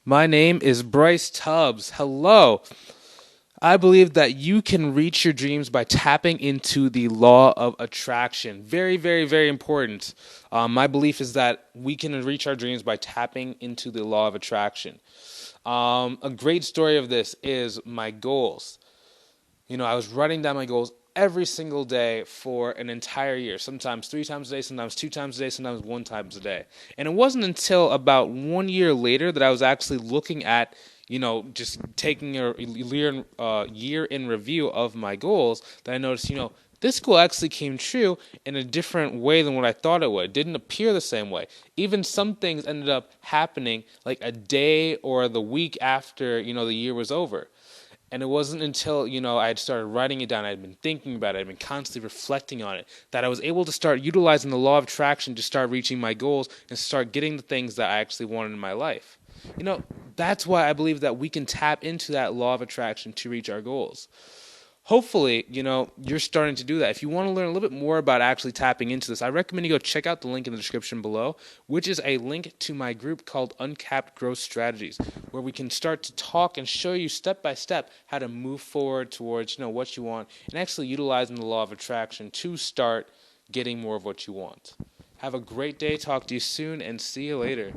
My name is Bryce Tubbs. Hello. I believe that you can reach your dreams by tapping into the law of attraction. Very, very, very important. My belief is that we can reach our dreams by tapping into the law of attraction. A great story of this is my goals. I was writing down my goals every single day for an entire year, sometimes 3 times a day, sometimes 2 times a day, sometimes 1 times a day. And it wasn't until about 1 year later that I was actually looking at, just taking a year in review of my goals that I noticed, this goal actually came true in a different way than what I thought it would. It didn't appear the same way. Even some things ended up happening like a day or the week after, the year was over. And it wasn't until, I had started writing it down, I had been thinking about it, I had been constantly reflecting on it, that I was able to start utilizing the law of attraction to start reaching my goals and start getting the things that I actually wanted in my life. That's why I believe that we can tap into that law of attraction to reach our goals. Hopefully, you're starting to do that. If you want to learn a little bit more about actually tapping into this, I recommend you go check out the link in the description below, which is a link to my group called Uncapped Growth Strategies, where we can start to talk and show you step by step how to move forward towards, what you want and actually utilizing the law of attraction to start getting more of what you want. Have a great day. Talk to you soon and see you later.